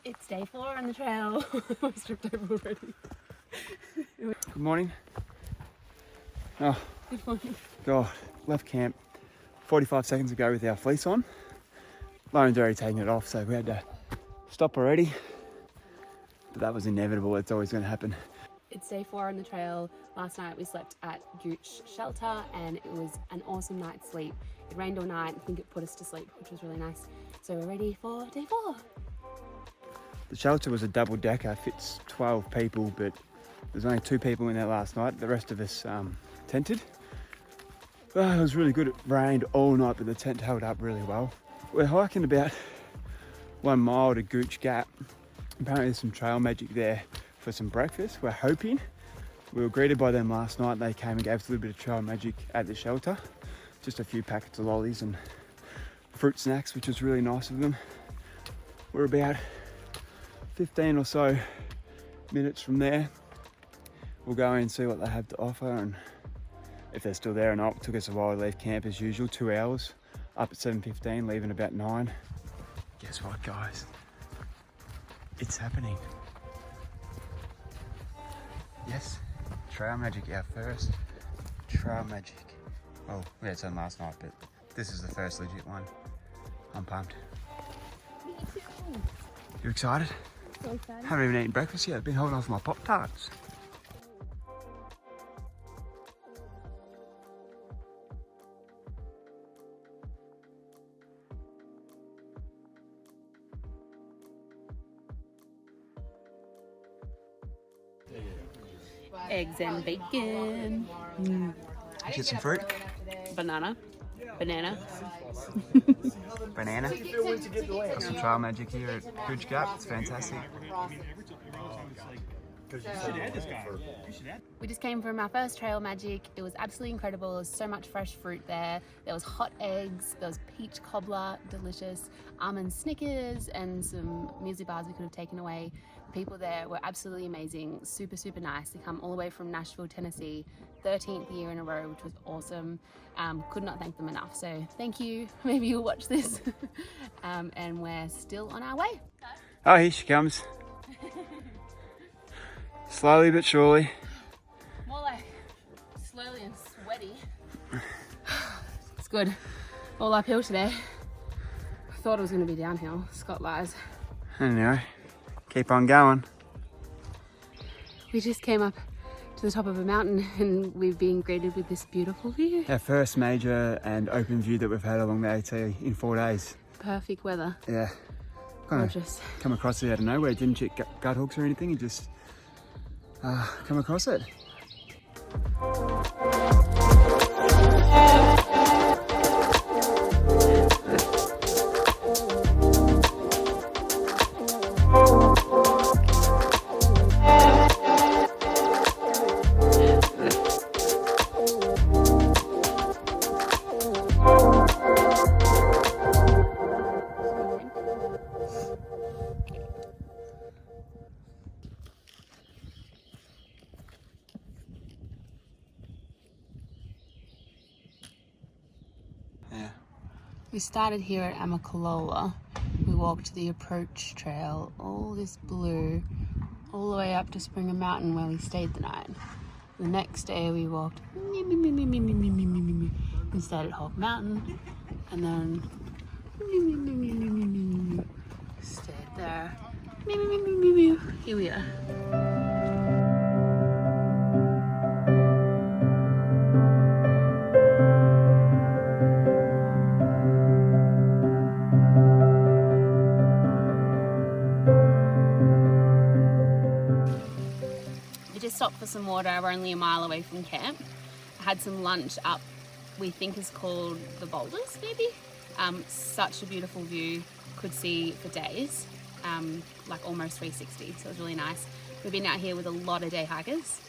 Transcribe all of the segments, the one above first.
It's day 4 on the trail. We're stripped over already. Good morning. Oh, Good morning. God, left camp 45 seconds ago with our fleece on. Lauren's already taken it off, so we had to stop already. But that was inevitable, it's always going to happen. It's day 4 on the trail. Last night we slept at Gooch Shelter and it was an awesome night's sleep. It rained all night. I think it put us to sleep, which was really nice. So we're ready for day 4. The shelter was a double decker, fits 12 people, but there's only 2 people in there last night. The rest of us tented. Well, it was really good. It rained all night, but the tent held up really well. We're hiking about 1 mile to Gooch Gap. Apparently there's some trail magic there for some breakfast. We're hoping. We were greeted by them last night. They came and gave us a little bit of trail magic at the shelter. Just a few packets of lollies and fruit snacks, which was really nice of them. We're about 15 or so minutes from there. We'll go in and see what they have to offer and if they're still there or not. It took us a while to leave camp as usual, 2 hours, up at 7:15, leaving about 9. Guess what, guys? It's happening. Yes, trail magic, our first trail magic. Oh, we had some last night, but this is the first legit one. I'm pumped. Me too. You excited? So excited. Haven't even eaten breakfast yet. I've been holding off my Pop-Tarts. Eggs and bacon. Get some fruit. Banana. Banana. Banana. Got some trail magic here at Gooch Gap. It's fantastic. We just came from our first trail magic. It was absolutely incredible. There was so much fresh fruit there. There was hot eggs, there was peach cobbler, delicious, almond Snickers, and some muesli bars we could have taken away. The people there were absolutely amazing, super, super nice. They come all the way from Nashville, Tennessee, 13th year in a row, which was awesome. Could not thank them enough. So thank you. Maybe you'll watch this. And we're still on our way. Oh, here she comes. Slowly but surely. More like slowly and sweaty. It's good. All uphill today. I thought it was going to be downhill. Scott lies. Anyway, keep on going. We just came up to the top of a mountain and we've been greeted with this beautiful view. Our first major and open view that we've had along the AT in 4 days. Perfect weather. Yeah. Kind of Gorgeous. come across it out of nowhere. Didn't check gut hooks or anything. You just come across it. We started here at Amicalola. We walked the approach trail, all this blue, all the way up to Springer Mountain where we stayed the night. The next day we walked and stayed at Hawk Mountain and then stayed there. Here we are. Stopped for some water. We're only a mile away from camp. I had some lunch up, we think is called the Boulders, maybe. Such a beautiful view, could see for days, like almost 360, so it was really nice. We've been out here with a lot of day hikers,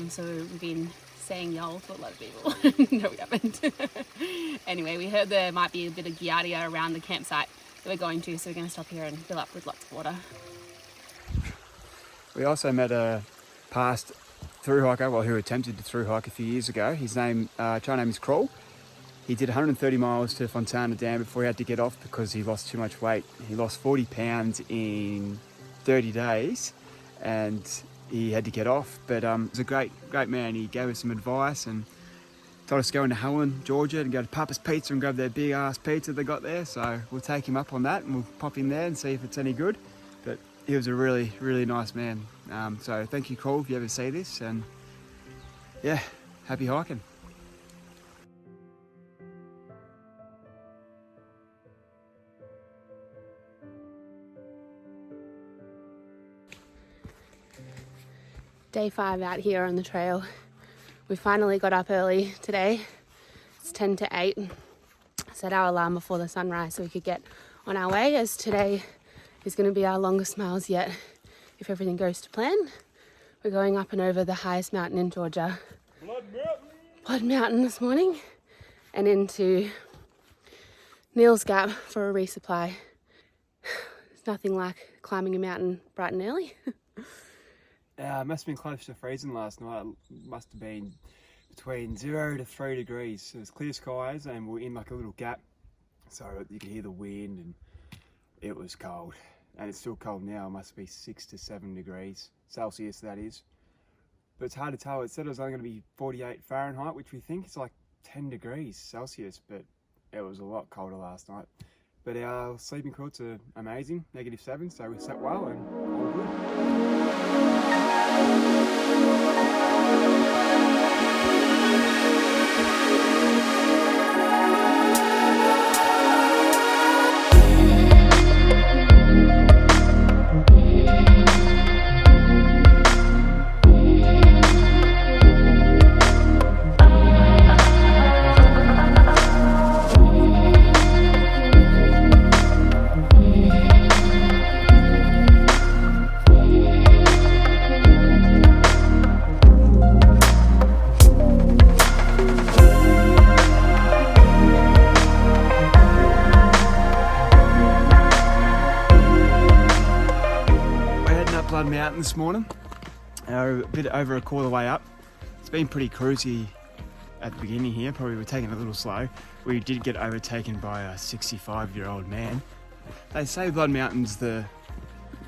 so we've been saying y'all to a lot of people. No, we haven't. Anyway, we heard there might be a bit of giardia around the campsite that we're going to, so we're going to stop here and fill up with lots of water. We also met a past thru-hiker, who attempted to thru-hike a few years ago. His name, China name is Kroll. He did 130 miles to Fontana Dam before he had to get off because he lost too much weight. He lost 40 pounds in 30 days and he had to get off, but he's a great man. He gave us some advice and told us to go into Helen, Georgia and go to Papa's Pizza and grab their big ass pizza they got there. So we'll take him up on that and we'll pop in there and see if it's any good. But he was a really nice man. So thank you, Cole, if you ever see this, and yeah, happy hiking. Day 5 out here on the trail. We finally got up early today. It's 10 to 8. I set our alarm before the sunrise so we could get on our way, as today is going to be our longest miles yet if everything goes to plan. We're going up and over the highest mountain in Georgia, Blood Mountain this morning, and into Neil's Gap for a resupply. There's nothing like climbing a mountain bright and early. It must have been close to freezing last night. It must have been between 0 to 3 degrees. So it was clear skies and we're in like a little gap, so you could hear the wind and it was cold. And it's still cold now. It must be 6 to 7 degrees Celsius, that is. But it's hard to tell. It said it was only going to be 48 Fahrenheit, which we think is like 10 degrees Celsius, but it was a lot colder last night. But our sleeping quilts are amazing, -7, so we slept well and all good. Mountain this morning, a bit over a quarter way up. It's been pretty cruisy at the beginning here. Probably we're taking it a little slow. We did get overtaken by a 65-year-old man. They say Blood Mountain's the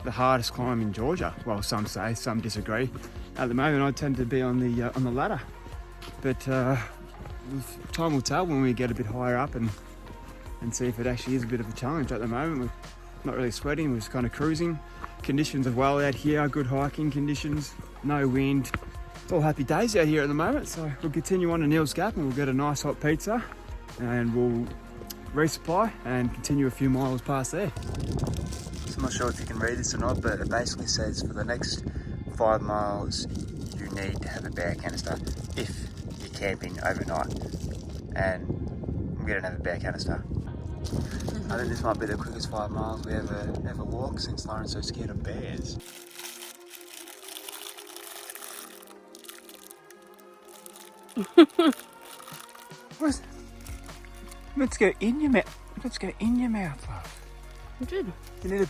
hardest climb in Georgia. Well, some say, some disagree. At the moment, I tend to be on the ladder, but time will tell when we get a bit higher up and see if it actually is a bit of a challenge. At the moment, we're not really sweating. We're just kind of cruising. Conditions are well out here, good hiking conditions, no wind. It's all happy days out here at the moment, so we'll continue on to Neil's Gap and we'll get a nice hot pizza and we'll resupply and continue a few miles past there. So I'm not sure if you can read this or not, but it basically says for the next 5 miles you need to have a bear canister if you're camping overnight, and we don't have a bear canister. I think this might be the quickest 5 miles we ever walked since Lauren's so scared of bears. What? Let's go in your mouth. Let's go in your mouth, love. I'm good. You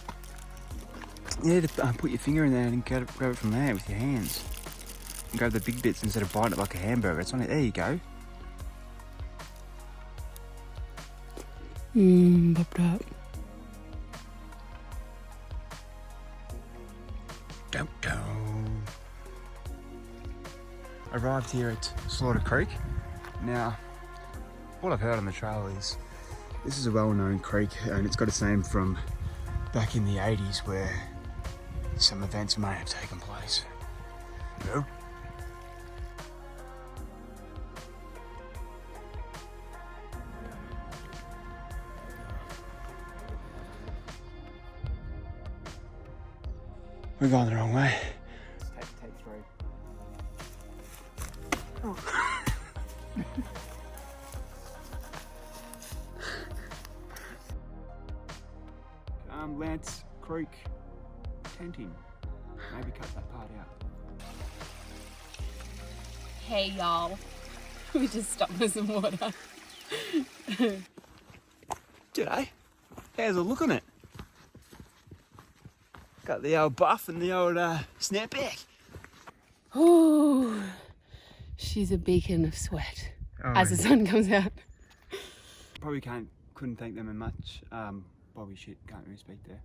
need to put your finger in there and grab it from there with your hands. And grab the big bits instead of biting it like a hamburger. It's on it. There you go. Popped up. Dum-dum. Arrived here at Slaughter Creek. Now, what I've heard on the trail is this is a well-known creek and it's got its name from back in the 80s where some events may have taken place. No? We're going the wrong way. Take 3. Oh. Lance Creek tenting. Maybe cut that part out. Hey y'all. We just stopped for some water. G'day. How's it looking it? Got the old buff and the old snapback. Ooh, she's a beacon of sweat as the sun comes out. Probably couldn't thank them much. Bobby shit, can't really speak there.